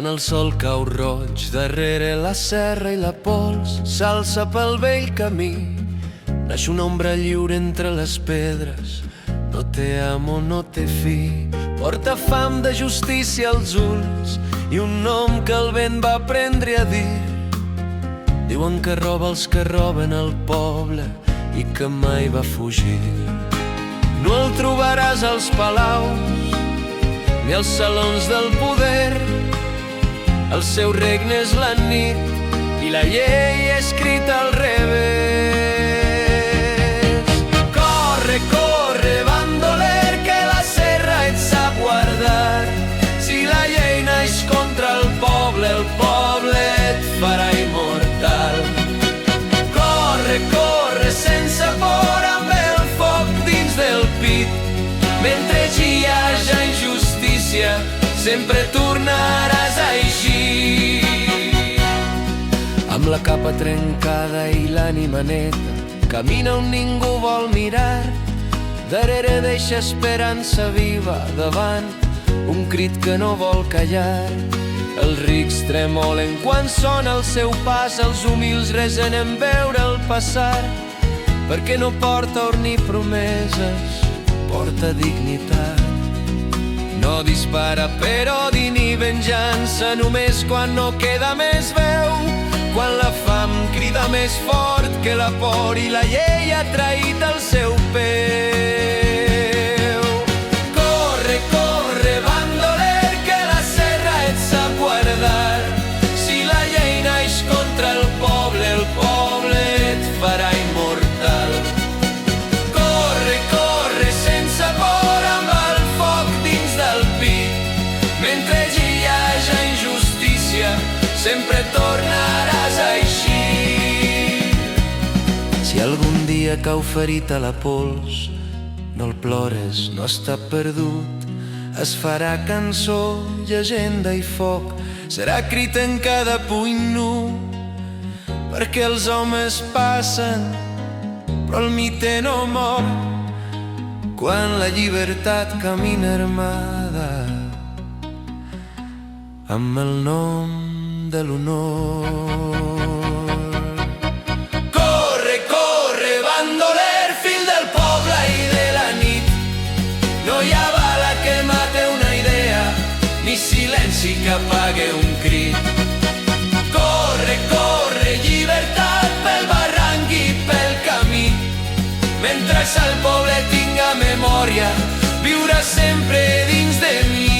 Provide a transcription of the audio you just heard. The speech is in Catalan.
Quan el sol cau roig darrere la serra i la pols s'alça pel vell camí, naix una ombra lliure entre les pedres. No té amo, no té fi, porta fam de justícia als ulls i un nom que el vent va aprendre a dir. Diuen que roba els que roben el poble i que mai va fugir. No el trobaràs als palaus ni als salons del poder. El seu regne és la nit i la llei escrita al revés. Corre, corre, bandoler, que la serra et sap guardar. Si la llei naix contra el poble et farà immortal. Corre, corre, sense por, amb el foc dins del pit. Mentre hi haja injustícia, sempre tornaràs a eixir. Amb la capa trencada i l'ànima neta, camina on ningú vol mirar. Darrere deixa esperança viva, davant un crit que no vol callar. Els rics tremolen quan sona el seu pas, els humils resen en veure'l passar. Perquè no porta or ni promeses, porta dignitat. No dispara per odi ni venjança, només quan no queda més veu. Quan la fam crida més fort que la por i la llei ha traït el seu peu. Corre, corre, bandoler, que la serra et sap guardar. Si la llei naix contra el poble et farà immortal. Corre, corre, sense por, amb el foc dins del pit. Mentre hi haja injustícia, sempre tornaràs a eixir. Si algun dia cau ferit a la pols, no el plores, no està perdut. Es farà cançó, llegenda i foc, serà crit en cada puny nu. Perquè els homes passen, però el mite no mor. Quan la llibertat camina armada amb el nom de l'honor. Corre, corre, bandoler, fill del poble i de la nit. No hi ha bala que mate una idea, ni silenci que apague un crit. Corre, corre, llibertat pel barranc i pel camí. Mentre el poble tinga memòria, viurà sempre dins de mi.